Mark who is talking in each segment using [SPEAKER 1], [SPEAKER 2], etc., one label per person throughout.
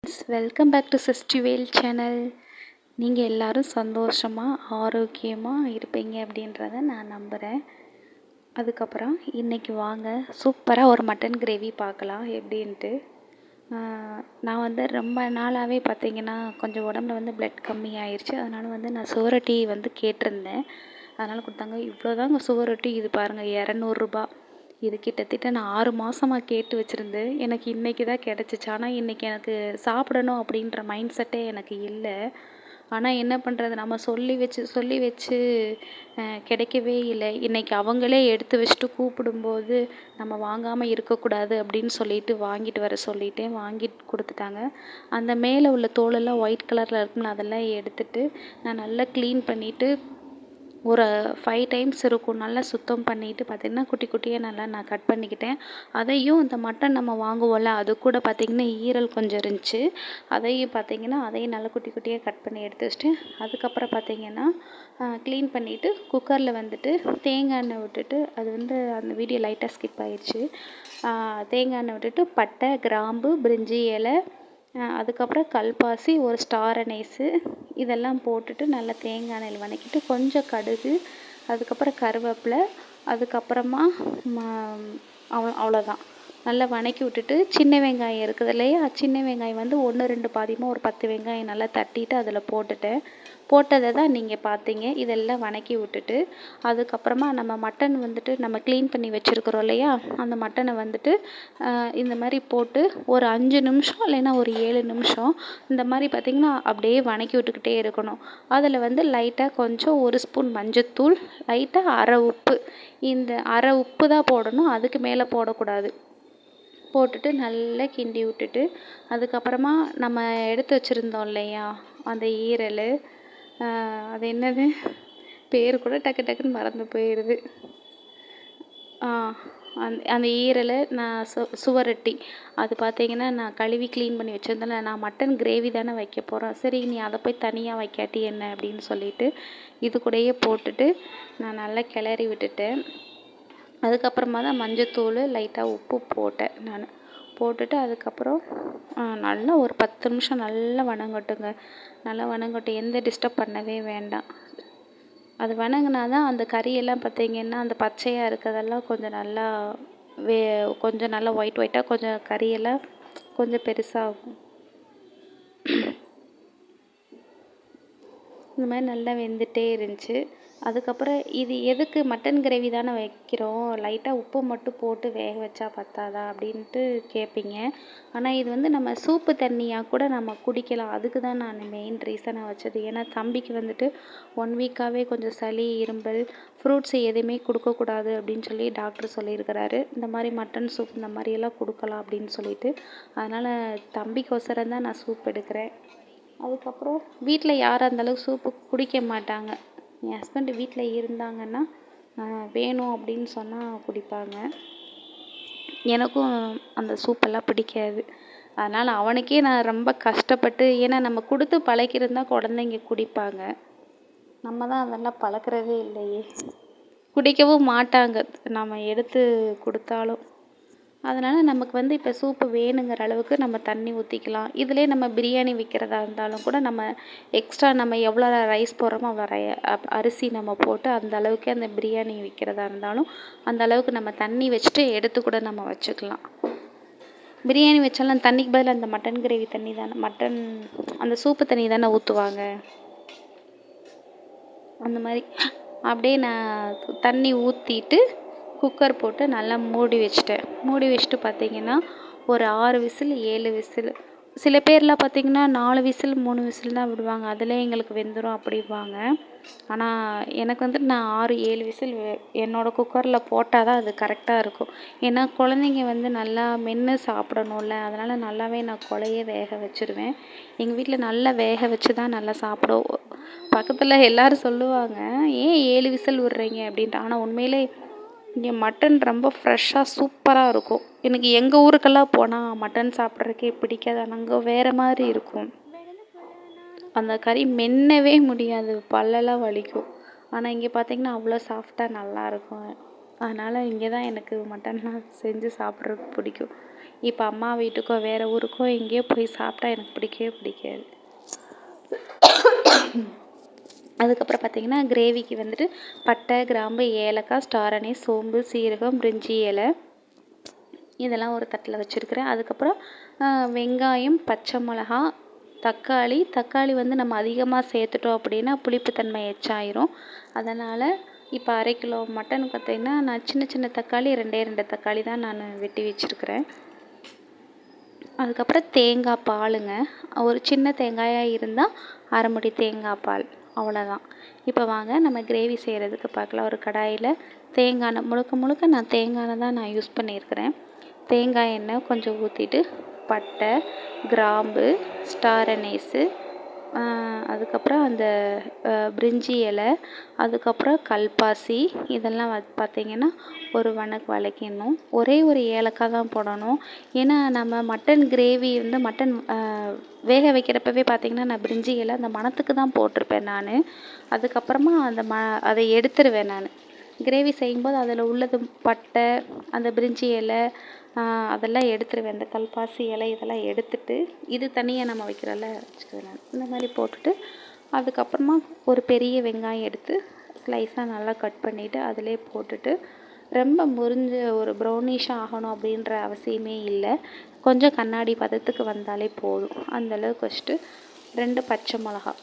[SPEAKER 1] Welcome back to சிஸ்டிவேல் channel. நீங்கள் எல்லோரும் சந்தோஷமாக ஆரோக்கியமாக இருப்பீங்க அப்படின்றத நான் நம்புகிறேன். அதுக்கப்புறம் இன்றைக்கி வாங்க சூப்பராக ஒரு மட்டன் கிரேவி பார்க்கலாம் எப்படின்ட்டு. நான் வந்து ரொம்ப நாளாகவே பார்த்திங்கன்னா கொஞ்சம் உடம்புல வந்து பிளட் கம்மி ஆயிடுச்சு. அதனால் வந்து நான் சுவரொட்டி வந்து கேட்டிருந்தேன். அதனால் கொடுத்தாங்க. இவ்வளோதாங்க சுவரொட்டி. இது பாருங்கள், 200 இது கிட்டத்தட்ட நான் 6 மாதமாக கேட்டு வச்சுருந்து எனக்கு இன்றைக்கி தான் கிடச்சிச்சு. ஆனால் இன்றைக்கி எனக்கு சாப்பிடணும் அப்படின்ற மைண்ட் செட்டே எனக்கு இல்லை. ஆனால் என்ன பண்ணுறது, நம்ம சொல்லி வச்சு கிடைக்கவே இல்லை. இன்றைக்கி அவங்களே எடுத்து வச்சுட்டு கூப்பிடும்போது நம்ம வாங்காமல் இருக்கக்கூடாது அப்படின்னு சொல்லிட்டு வாங்கிட்டு வர சொல்லிட்டேன். வாங்கிட்டு கொடுத்துட்டாங்க. அந்த மேலே உள்ள தோலெல்லாம் ஒயிட் கலரில் இருக்கும்ல, அதெல்லாம் எடுத்துட்டு நான் நல்லா க்ளீன் பண்ணிவிட்டு ஒரு 5 டைம்ஸ் இருக்கும். நல்லா சுத்தம் பண்ணிவிட்டு பார்த்திங்கன்னா குட்டி குட்டியாக நல்லா நான் கட் பண்ணிக்கிட்டேன். அதையும் இந்த மட்டன் நம்ம வாங்குவோம்ல, அது கூட பார்த்திங்கன்னா ஈரல் கொஞ்சம் இருந்துச்சு. அதையும் நல்லா குட்டி குட்டியாக கட் பண்ணி எடுத்து வச்சுட்டு, அதுக்கப்புறம் பார்த்திங்கன்னா க்ளீன் பண்ணிவிட்டு குக்கரில் வந்துட்டு தேங்காய் எண்ணெய் விட்டுட்டு, அது வந்து அந்த வீடியோ லைட்டாக ஸ்கிப் ஆயிடுச்சு. தேங்காய் எண்ணெய் விட்டுட்டு பட்டை, கிராம்பு, பிரிஞ்சி இலை, அதுக்கப்புறம் கல்பாசி, ஒரு ஸ்டார் அனீஸு இதெல்லாம் போட்டுட்டு நல்லா தேங்காய் எண்ணெயில் வதக்கிட்டு கொஞ்சம் கடுகு, அதுக்கப்புறம் கருவேப்பிலை, அதுக்கப்புறமா அவ்வளோதான் நல்லா வதக்கி விட்டுட்டு சின்ன வெங்காயம் இருக்குது இல்லையா, சின்ன வெங்காயம் வந்து 1 2 பாதியமாக ஒரு 10 வெங்காயம் நல்லா தட்டிட்டு அதில் போட்டதை தான் நீங்கள் பார்த்தீங்க. இதெல்லாம் வதக்கி விட்டுட்டு அதுக்கப்புறமா நம்ம மட்டன் வந்துட்டு நம்ம க்ளீன் பண்ணி வச்சுருக்குறோம் இல்லையா, அந்த மட்டனை வந்துட்டு இந்த மாதிரி போட்டு ஒரு 5 நிமிஷம் இல்லைன்னா ஒரு 7 நிமிஷம் இந்த மாதிரி பார்த்திங்கன்னா அப்படியே வதக்கி விட்டுக்கிட்டே இருக்கணும். அதில் வந்து லைட்டாக கொஞ்சம் 1 ஸ்பூன் மஞ்சத்தூள், லைட்டாக அரை உப்பு, இந்த அரை உப்பு தான் போடணும், அதுக்கு மேலே போடக்கூடாது. போட்டுட்டு நல்லா கிண்டி விட்டுட்டு அதுக்கப்புறமா நம்ம எடுத்து வச்சுருந்தோம் இல்லையா அந்த ஈரல், அது என்னது பேர் கூட டக்குன்னு மறந்து போயிடுது. அந்த ஈரலை நான் சுவரொட்டி அது பார்த்திங்கன்னா நான் கழுவி க்ளீன் பண்ணி வச்சுருந்தேன்ல, நான் மட்டன் கிரேவி தானே வைக்க போகிறேன், சரி நீ அதை போய் தனியாக வைக்காட்டி என்ன அப்படின்னு சொல்லிட்டு இது கூடயே போட்டுட்டு நான் நல்லா கிளறி விட்டுட்டேன். அதுக்கப்புறமா தான் மஞ்சத்தூள், லைட்டாக உப்பு போட்டேன் நான். போட்டுட்டு அதுக்கப்புறம் நல்லா ஒரு 10 நிமிஷம் நல்லா வதங்கட்டுங்க. நல்லா வதங்கட்டும், எந்த டிஸ்டர்ப் பண்ணவே வேண்டாம். அது வதங்கினா தான் அந்த கறியெல்லாம் பார்த்திங்கன்னா அந்த பச்சையாக இருக்கிறதெல்லாம் கொஞ்சம் நல்லா கொஞ்சம் நல்லா ஒயிட்டாக கொஞ்சம் கறியெல்லாம் கொஞ்சம் பெருசாகும். இந்த மாதிரி நல்லா வெந்துகிட்டே இருந்துச்சு. அதுக்கப்புறம் இது எதுக்கு மட்டன் கிரேவி தானே வைக்கிறோம், லைட்டாக உப்பு மட்டும் போட்டு வேக வச்சா பத்தாதா அப்படின்ட்டு கேட்பீங்க. ஆனால் இது வந்து நம்ம சூப்பு தண்ணியாக கூட நம்ம குடிக்கலாம். அதுக்கு தான் நான் மெயின் ரீசனாக வச்சது. ஏன்னா தம்பிக்கு வந்துட்டு 1 வீக்காகவே கொஞ்சம் சளி, இரும்பல், ஃப்ரூட்ஸ் எதுவுமே கொடுக்கக்கூடாது அப்படின்னு சொல்லி டாக்டர் சொல்லியிருக்கிறாரு. இந்த மாதிரி மட்டன் சூப் இந்த மாதிரியெல்லாம் கொடுக்கலாம் அப்படின்னு சொல்லிட்டு, அதனால் தம்பிக்கோசரம் தான் நான் சூப் எடுக்கிறேன். அதுக்கப்புறம் வீட்டில் யாரும் அந்தளவுக்கு சூப்பு குடிக்க மாட்டாங்க. என் ஹஸ்பண்டு வீட்டில் இருந்தாங்கன்னா வேணும் அப்படின்னு சொன்னால் குடிப்பாங்க. எனக்கும் அந்த சூப்பெல்லாம் பிடிக்காது. அதனால் அவனுக்கே நான் ரொம்ப கஷ்டப்பட்டு, ஏன்னா நம்ம கொடுத்து பழக்கிருந்தால் குழந்தைங்க குடிப்பாங்க, நம்ம தான் அதெல்லாம் பழக்கிறதே இல்லையே, குடிக்கவும் மாட்டாங்க நம்ம எடுத்து கொடுத்தாலும். அதனால் நமக்கு வந்து இப்போ சூப்பு வேணுங்கிற அளவுக்கு நம்ம தண்ணி ஊற்றிக்கலாம். இதிலே நம்ம பிரியாணி வைக்கிறதா இருந்தாலும் கூட நம்ம எக்ஸ்ட்ரா நம்ம எவ்வளோ ரைஸ் போடுறோமோ அவ்வளோ அரிசி நம்ம போட்டு அந்த அளவுக்கு அந்த பிரியாணி வைக்கிறதா இருந்தாலும் அந்த அளவுக்கு நம்ம தண்ணி வச்சுட்டு எடுத்து கூட நம்ம வச்சுக்கலாம். பிரியாணி வச்சாலும் தண்ணிக்கு பதில் அந்த மட்டன் கிரேவி தண்ணி தானே, அந்த சூப்பு தண்ணி தானே ஊற்றுவாங்க. அந்த மாதிரி அப்படியே நான் தண்ணி ஊற்றிட்டு குக்கர் போட்டு நல்லா மூடி வச்சுட்டு பார்த்திங்கன்னா ஒரு 6 விசில் 7 விசில், சில பேர்லாம் பார்த்திங்கன்னா 4 விசில் 3 விசில் தான் விடுவாங்க, அதிலே எங்களுக்கு வெந்துடும் அப்படிவாங்க. ஆனால் எனக்கு வந்துட்டு நான் 6 7 விசில் என்னோடய குக்கரில் போட்டால் தான் அது கரெக்டாக இருக்கும். ஏன்னா குழந்தைங்க வந்து நல்லா மென்று சாப்பிடணும்ல, அதனால் நல்லாவே நான் குழைய வேக வச்சுருவேன். எங்கள் வீட்டில் நல்லா வேக வச்சு தான் நல்லா சாப்பிடுவோம். பக்கத்தில் எல்லோரும் சொல்லுவாங்க, ஏன் 7 விசில் விட்றீங்க அப்படின்ட்டு. ஆனால் உண்மையிலே இங்கே மட்டன் ரொம்ப ஃப்ரெஷ்ஷாக சூப்பராக இருக்கும். எனக்கு எங்கள் ஊருக்கெல்லாம் போனால் மட்டன் சாப்பிட்றதுக்கே பிடிக்காது, அங்கே வேறு மாதிரி இருக்கும். அந்த கறி மென்னவே முடியாது, பல்லெல்லாம் வலிக்கும். ஆனால் இங்கே பார்த்திங்கன்னா அவ்வளோ சாஃப்டாக நல்லாயிருக்கும். அதனால் இங்கே தான் எனக்கு மட்டன்லாம் செஞ்சு சாப்பிட்றதுக்கு பிடிக்கும். இப்போ அம்மா வீட்டுக்கோ வேறு ஊருக்கோ எங்கேயோ போய் சாப்பிட்டா எனக்கு பிடிக்கவே பிடிக்காது. அதுக்கப்புறம் பார்த்திங்கன்னா கிரேவிக்கு வந்துட்டு பட்டை, கிராம்பு, ஏலக்காய், ஸ்டார் அனீஸ், சோம்பு, சீரகம், பிரிஞ்சி இலை இதெல்லாம் ஒரு தட்டில் வச்சுருக்கிறேன். அதுக்கப்புறம் வெங்காயம், பச்சை மிளகா, தக்காளி வந்து நம்ம அதிகமாக சேர்த்துட்டோம் அப்படின்னா புளிப்புத்தன்மை எச்சாயிரும். அதனால் இப்போ 1/2 கிலோ மட்டன் பார்த்திங்கன்னா நான் சின்ன சின்ன தக்காளி 2 தக்காளி தான் நான் வெட்டி வச்சுருக்கிறேன். அதுக்கப்புறம் தேங்காய் பாலுங்க, ஒரு சின்ன தேங்காயாக இருந்தால் 1/2 மூடி தேங்காய் பால், அவ்வளோதான். இப்போ வாங்க நம்ம கிரேவி செய்கிறதுக்கு பார்க்கலாம். ஒரு கடாயில் தேங்காய் எண்ணெய், முழுக்க நான் தேங்காய் எண்ணெய் தான் நான் யூஸ் பண்ணியிருக்கிறேன். தேங்காய் எண்ணெய் கொஞ்சம் ஊற்றிட்டு பட்டை, கிராம்பு, ஸ்டார் அனீஸு, அதுக்கப்புறம் அந்த பிரிஞ்சி இலை, அதுக்கப்புறம் கல்பாசி இதெல்லாம் பார்த்திங்கன்னா ஒரு வதக்கிடணும். ஒரே ஒரு ஏலக்காய் தான் போடணும். ஏன்னா நம்ம மட்டன் கிரேவி வந்து மட்டன் வேக வைக்கிறப்பவே பார்த்திங்கன்னா நான் பிரிஞ்சி இலை அந்த மணத்துக்கு தான் போட்டிருப்பேன் நான். அதுக்கப்புறமா அதை எடுத்துருவேன் நான். கிரேவி செய்யும்போது அதில் உள்ளது பட்டை, அந்த பிரிஞ்சி இலை அதெல்லாம் எடுத்துருவேன். அந்த கல்பாசி இலை இதெல்லாம் எடுத்துட்டு இது தனியாக நம்ம வைக்கிறோம்ல வச்சுக்குவேன் நான். இந்த மாதிரி போட்டுட்டு அதுக்கப்புறமா ஒரு பெரிய வெங்காயம் எடுத்து ஸ்லைஸாக நல்லா கட் பண்ணிவிட்டு அதிலே போட்டுட்டு ரொம்ப முறிஞ்ச ஒரு ப்ரௌனிஷாக ஆகணும் அப்படின்ற அவசியமே இல்லை. கொஞ்சம் கண்ணாடி பதத்துக்கு வந்தாலே போதும். அந்தளவுக்கு வச்சுட்டு 2 பச்சை மிளகா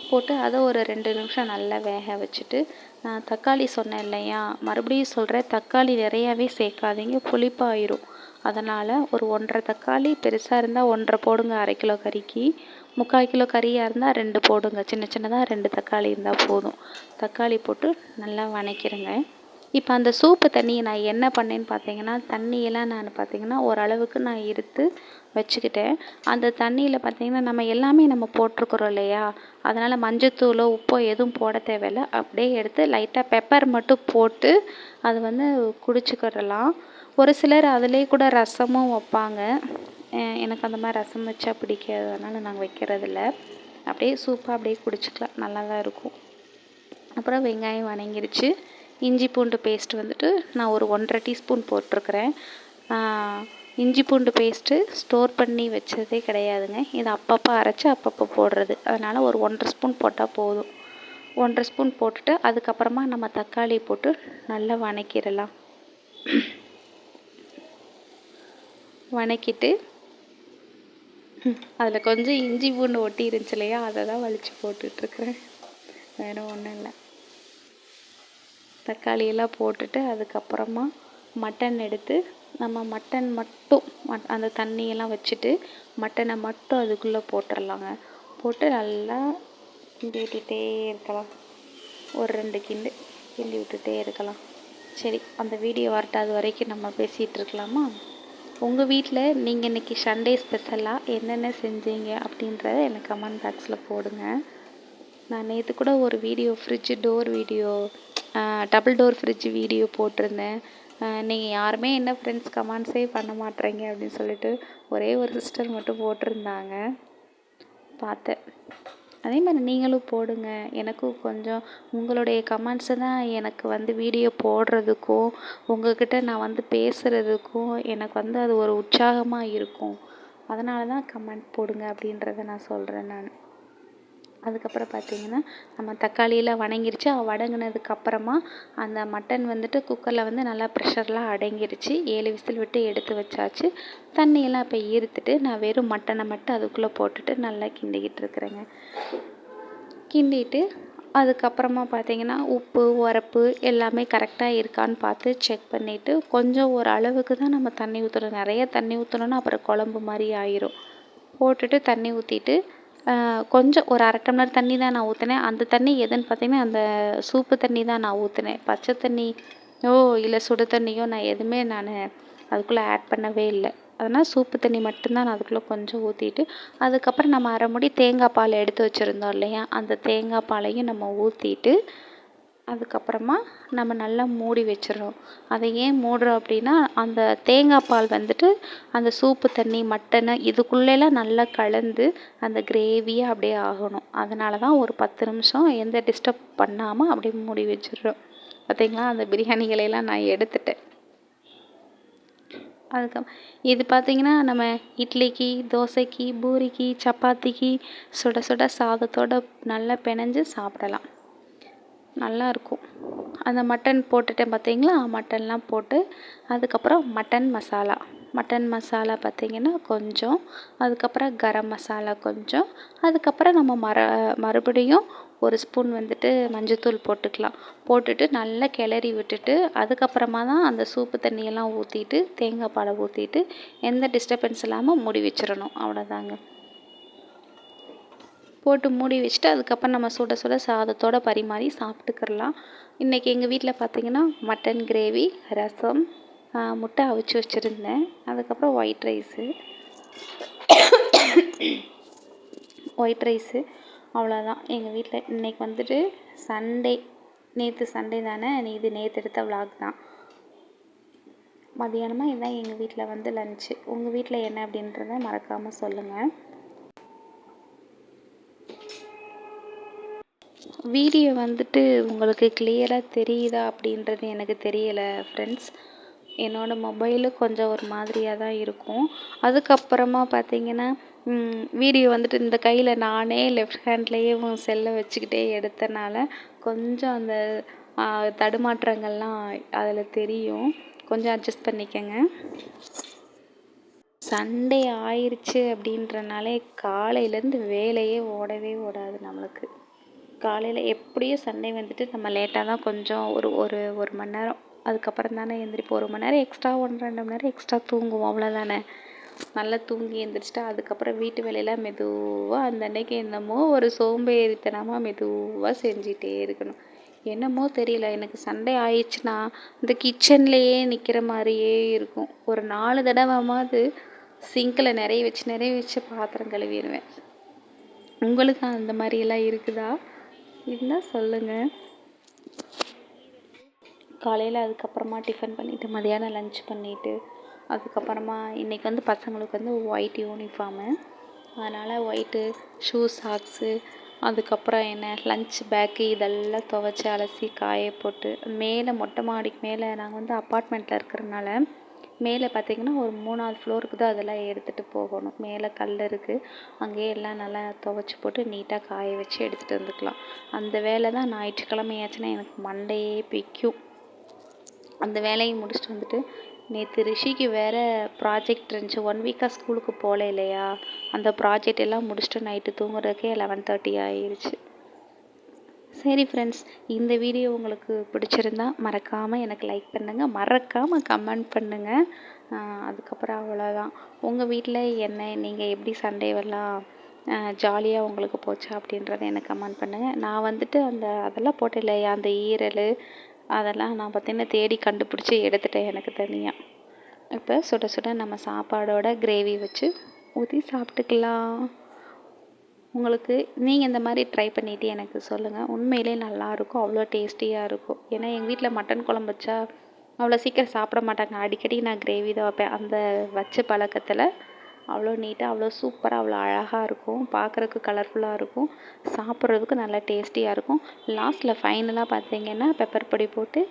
[SPEAKER 1] போட்டு அதை ஒரு 2 நிமிஷம் நல்லா வேக வச்சுட்டு, நான் தக்காளி சொன்னேன் இல்லையா, மறுபடியும் சொல்கிறேன், தக்காளி நிறையாவே சேர்க்காதீங்க, புளிப்பாயிரும். அதனால் ஒரு 1.5 தக்காளி, பெருசாக இருந்தால் 1.5 போடுங்க 1/2 கிலோ கறிக்கு. 3/4 கிலோ கறியாக இருந்தால் 2 போடுங்க, சின்னதாக 2 தக்காளி இருந்தால் போதும். தக்காளி போட்டு நல்லா வதக்கிடுங்க. இப்போ அந்த சூப்பு தண்ணியை நான் என்ன பண்ணேன்னு பார்த்தீங்கன்னா, தண்ணியெல்லாம் நான் பார்த்தீங்கன்னா ஓரளவுக்கு நான் இருத்து வச்சுக்கிட்டேன். அந்த தண்ணியில் பார்த்தீங்கன்னா நம்ம எல்லாமே நம்ம போட்டிருக்குறோம் இல்லையா, அதனால் மஞ்சத்தூளோ உப்போ எதுவும் போட தேவையில்லை. அப்படியே எடுத்து லைட்டாக பெப்பர் மட்டும் போட்டு அது வந்து குடிச்சுக்கிடலாம். ஒரு சிலர் அதிலே கூட ரசமும் வைப்பாங்க. எனக்கு அந்த மாதிரி ரசம் வச்சா பிடிக்காது, அதனால் நாங்கள் வைக்கிறதில்ல. அப்படியே சூப்பாக அப்படியே குடிச்சிக்கலாம், நல்லா தான் இருக்கும். அப்புறம் வெங்காயம் வதங்கிருச்சு. இஞ்சி பூண்டு பேஸ்ட் வந்துட்டு நான் ஒரு 1.5 டீஸ்பூன் போட்டிருக்கிறேன். இஞ்சி பூண்டு பேஸ்ட்டு ஸ்டோர் பண்ணி வச்சதே கிடையாதுங்க. இது அப்பப்போ அரைச்சி அப்பப்போ போடுறது. அதனால் ஒரு 1.5 ஸ்பூன் போட்டால் போதும். 1.5 ஸ்பூன் போட்டுட்டு அதுக்கப்புறமா நம்ம தக்காளி போட்டு நல்லா வதக்கிடலாம். வதக்கிட்டு அதில் கொஞ்சம் இஞ்சி பூண்டு ஒட்டி இருந்துச்சு இல்லையா, அதை தான் வலித்து போட்டுட்ருக்குறேன், வேறு ஒன்றும் இல்லை. தக்காளியெல்லாம் போட்டுட்டு அதுக்கப்புறமா மட்டன் எடுத்து நம்ம மட்டன் மட்டும் அந்த தண்ணியெல்லாம் வச்சுட்டு மட்டனை மட்டும் அதுக்குள்ளே போட்டுடலாங்க. போட்டு நல்லா கிண்டி விட்டுட்டே இருக்கலாம். ஒரு 2 கிண்டி விட்டுட்டே இருக்கலாம். சரி, அந்த வீடியோ வரட்டாது வரைக்கும் நம்ம பேசிகிட்டு இருக்கலாமா? உங்கள் வீட்டில் நீங்கள் இன்றைக்கி சண்டே ஸ்பெஷலாக என்னென்ன செஞ்சீங்க அப்படின்றத எனக்கு கமெண்ட் பாக்ஸில் போடுங்க. நான் நேற்று கூட ஒரு video door video, double door fridge video போட்டிருந்தேன். நீங்கள் யாருமே என்ன ஃப்ரெண்ட்ஸ் கமெண்ட்ஸே பண்ண மாட்டேறீங்க அப்படின்னு சொல்லிட்டு ஒரே ஒரு சிஸ்டர் மட்டும் போட்டிருந்தாங்க, பார்த்தேன். அதே மாதிரி நீங்களும் போடுங்க. எனக்கும் கொஞ்சம் உங்களுடைய கமெண்ட்ஸு தான் எனக்கு வந்து வீடியோ போடுறதுக்கும் உங்கள்கிட்ட நான் வந்து பேசுகிறதுக்கும் எனக்கு வந்து அது ஒரு உற்சாகமாக இருக்கும். அதனால தான் கமெண்ட் போடுங்க அப்படின்றத நான் சொல்கிறேன் நான். அதுக்கப்புறம் பார்த்திங்கன்னா நம்ம தக்காளியெல்லாம் வதங்கிருச்சு. வதங்கினதுக்கப்புறமா அந்த மட்டன் வந்துட்டு குக்கரில் வந்து நல்லா ப்ரெஷர்லாம் அடங்கிருச்சு. 7 விசில் விட்டு எடுத்து வச்சாச்சு. தண்ணியெல்லாம் இப்போ ஈர்த்துட்டு நான் வெறும் மட்டனை மட்டும் அதுக்குள்ளே போட்டுட்டு நல்லா கிண்டிக்கிட்டு இருக்கிறேங்க. கிண்டிட்டு அதுக்கப்புறமா பார்த்திங்கன்னா உப்பு உரப்பு எல்லாமே கரெக்டாக இருக்கான்னு பார்த்து செக் பண்ணிவிட்டு கொஞ்சம் ஒரு அளவுக்கு தான் நம்ம தண்ணி ஊற்றணும். நிறைய தண்ணி ஊற்றணுன்னா அப்புறம் குழம்பு மாதிரி ஆயிரும். போட்டுட்டு தண்ணி ஊற்றிட்டு கொஞ்சம் ஒரு 1/2 டம்ளர் தண்ணி தான் நான் ஊற்றினேன். அந்த தண்ணி எதுன்னு பார்த்தீங்கன்னா அந்த சூப்பு தண்ணி தான் நான் ஊற்றினேன். பச்சை தண்ணியோ இல்லை சுடு தண்ணியோ நான் எதுவுமே அதுக்குள்ளே ஆட் பண்ணவே இல்லை. அதனால் சூப்பு தண்ணி மட்டும்தான் நான் அதுக்குள்ளே கொஞ்சம் ஊற்றிட்டு அதுக்கப்புறம் நம்ம 1/2 மூடி தேங்காய் பால் எடுத்து வச்சுருந்தோம் இல்லையா, அந்த தேங்காய் பாலையும் நம்ம ஊற்றிட்டு அதுக்கப்புறமா நம்ம நல்லா மூடி வச்சிடறோம். அதை ஏன் மூடுறோம் அப்படின்னா அந்த தேங்காய் பால் வந்துட்டு அந்த சூப்பு தண்ணி மட்டனை இதுக்குள்ளெல்லாம் நல்லா கலந்து அந்த கிரேவியாக அப்படியே ஆகணும். அதனால தான் ஒரு 10 நிமிஷம் எந்த டிஸ்டர்ப் பண்ணாமல் அப்படியே மூடி வச்சிடுறோம். பார்த்திங்களா, அந்த பிரியாணிகளையெல்லாம் நான் எடுத்துட்டேன். இது பார்த்திங்கன்னா நம்ம இட்லிக்கு, தோசைக்கு, பூரிக்கு, சப்பாத்திக்கு சுட சுட சாதத்தோடு நல்லா பிணைஞ்சு சாப்பிடலாம். நல்லாயிருக்கும். அந்த மட்டன் போட்டுட்டேன் பார்த்தீங்களா, மட்டன்லாம் போட்டு அதுக்கப்புறம் மட்டன் மசாலா பார்த்திங்கன்னா கொஞ்சம், அதுக்கப்புறம் கரம் மசாலா கொஞ்சம், அதுக்கப்புறம் நம்ம மறுபடியும் ஒரு ஸ்பூன் வந்துட்டு மஞ்சத்தூள் போட்டுக்கலாம். போட்டுட்டு நல்லா கிளறி விட்டுட்டு அதுக்கப்புறமா தான் அந்த சூப்பு தண்ணியெல்லாம் ஊற்றிட்டு தேங்காய் பாலை ஊற்றிட்டு எந்த டிஸ்டர்பன்ஸ் இல்லாமல் மூடி வச்சிடணும். அவ்வளோதாங்க. போட்டு மூடி வச்சுட்டு அதுக்கப்புறம் நம்ம சுட சுட சாதத்தோடு பரிமாறி சாப்பிட்டுக்கிறலாம். இன்றைக்கி எங்கள் வீட்டில் பார்த்திங்கன்னா மட்டன் கிரேவி, ரசம், முட்டை அவிச்சு வச்சுருந்தேன். அதுக்கப்புறம் ஒயிட் ரைஸு அவ்வளோதான் எங்கள் வீட்டில். இன்றைக்கி வந்துட்டு சண்டே, நேற்று சண்டே தானே, இது நேற்று எடுத்த விலாக் தான். மதியானமாக இதுதான் எங்கள் வீட்டில் வந்து லன்ச்சு. உங்கள் வீட்டில் என்ன அப்படின்றத மறக்காமல் சொல்லுங்கள். வீடியோ வந்துட்டு உங்களுக்கு கிளியராக தெரியுதா அப்படின்றது எனக்கு தெரியலை ஃப்ரெண்ட்ஸ். என்னோடய மொபைலு கொஞ்சம் ஒரு மாதிரியாக தான் இருக்கும். அதுக்கப்புறமா பார்த்திங்கன்னா வீடியோ வந்துட்டு இந்த கையில் நானே லெஃப்ட் ஹேண்ட்லேயே செல்லை வச்சுக்கிட்டே எடுத்தனால கொஞ்சம் அந்த தடுமாற்றங்கள்லாம் அதில் தெரியும். கொஞ்சம் அட்ஜஸ்ட் பண்ணிக்கங்க. சண்டே ஆயிடுச்சு அப்படின்றனாலே காலையிலேருந்து வேலையே ஓடாது நம்மளுக்கு. காலையில் எப்படியும் சண்டே வந்துட்டு நம்ம லேட்டாக தான் கொஞ்சம் ஒரு மணி நேரம் அதுக்கப்புறம் தானே எழுந்திரிப்போம். 1 மணி நேரம் எக்ஸ்ட்ரா 1-2 மணி நேரம் எக்ஸ்ட்ரா தூங்குவோம், அவ்வளோதானே. நல்லா தூங்கி எழுந்திரிச்சிட்டா அதுக்கப்புறம் வீட்டு வேலையெல்லாம் மெதுவாக அந்த அன்னைக்கு என்னமோ ஒரு சோம்பேறித்தனமாக மெதுவாக செஞ்சிகிட்டே இருக்கணும். என்னமோ தெரியல, எனக்கு சண்டே ஆயிடுச்சுன்னா இந்த கிச்சன்லேயே நிற்கிற மாதிரியே இருக்கும். ஒரு 4 தடவைமாவது சிங்கில் நிறைய வச்சு பாத்திரம் கழுவிடுவேன். உங்களுக்கு அந்த மாதிரியெல்லாம் இருக்குதா? இருந்தால் சொல்லுங்கள். காலையில் அதுக்கப்புறமா டிஃபன் பண்ணிவிட்டு மதியானம் லன்ச் பண்ணிவிட்டு அதுக்கப்புறமா இன்றைக்கி வந்து பசங்களுக்கு வந்து ஒயிட் யூனிஃபார்மு, அதனால் ஒயிட்டு ஷூ, சாக்ஸு, அதுக்கப்புறம் என்ன லன்ச் பேக்கு இதெல்லாம் துவைச்சி அலசி காய போட்டு மேலே மொட்டை மாடிக்கு மேலே நாங்கள் வந்து அப்பார்ட்மெண்ட்டில் இருக்கிறனால மேலே பார்த்திங்கன்னா ஒரு 3ஆவது ஃப்ளோருக்கு தான் அதெல்லாம் எடுத்துகிட்டு போகணும். மேலே கல் இருக்குது, அங்கேயே எல்லாம் நல்லா துவைச்சி போட்டு நீட்டாக காய வச்சு எடுத்துகிட்டு வந்துக்கலாம். அந்த வேலை தான் ஞாயிற்றுக்கிழமையாச்சுன்னா எனக்கு மண்டையே பிக்கும். அந்த வேலையை முடிச்சுட்டு வந்துட்டு நேற்று ரிஷிக்கு வேறு ப்ராஜெக்ட் இருந்துச்சு. 1 வீக்காக ஸ்கூலுக்கு போகல இல்லையா, அந்த ப்ராஜெக்ட் எல்லாம் முடிச்சுட்டு நைட்டு தூங்குறதுக்கே 11:30 ஆயிடுச்சு. சரி ஃப்ரெண்ட்ஸ், இந்த வீடியோ உங்களுக்கு பிடிச்சிருந்தா மறக்காமல் எனக்கு லைக் பண்ணுங்கள், மறக்காமல் கமெண்ட் பண்ணுங்கள். அதுக்கப்புறம் அவ்வளோதான். உங்கள் வீட்டில் என்ன, நீங்கள் எப்படி சண்டேவெல்லாம் ஜாலியாக உங்களுக்கு போச்சா அப்படின்றத எனக்கு கமெண்ட் பண்ணுங்கள். நான் வந்துட்டு அதெல்லாம் போட்டேன் இல்லையா, அந்த ஈரல் அதெல்லாம் நான் பார்த்தீங்கன்னா தேடி கண்டுபிடிச்சி எடுத்துட்டேன் எனக்கு தனியாக. இப்போ சுட சுட நம்ம சாப்பாடோட கிரேவி வச்சு ஊற்றி சாப்பிட்டுக்கலாம். உங்களுக்கு நீங்கள் இந்த மாதிரி ட்ரை பண்ணிவிட்டு எனக்கு சொல்லுங்கள். உண்மையிலே நல்லாயிருக்கும், அவ்வளோ டேஸ்டியாக இருக்கும். ஏன்னா எங்கள் வீட்டில் மட்டன் குழம்பு வச்சா அவ்வளோ சீக்கிரம் சாப்பிட மாட்டாங்க. அடிக்கடி நான் கிரேவி தான் வைப்பேன். அந்த வச்ச பழக்கத்தில் அவ்வளோ நீட்டாக, அவ்வளோ சூப்பராக, அவ்வளோ அழகாக இருக்கும். பார்க்குறதுக்கு கலர்ஃபுல்லாக இருக்கும், சாப்பிட்றதுக்கு நல்லா டேஸ்டியாக இருக்கும். லாஸ்ட்டில் ஃபைனலாக பார்த்திங்கன்னா பெப்பர் பொடி போட்டு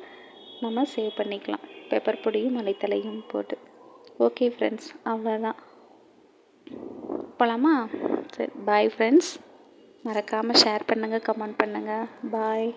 [SPEAKER 1] நம்ம சேவ் பண்ணிக்கலாம். பெப்பர் பொடியும் மல்லித்தலையும் போட்டு. ஓகே ஃப்ரெண்ட்ஸ், அவ்வளோதான். போகலாமா? சரி, பாய் ஃப்ரெண்ட்ஸ். மறக்காமல் ஷேர் பண்ணுங்கள், கமெண்ட் பண்ணுங்கள். பாய்.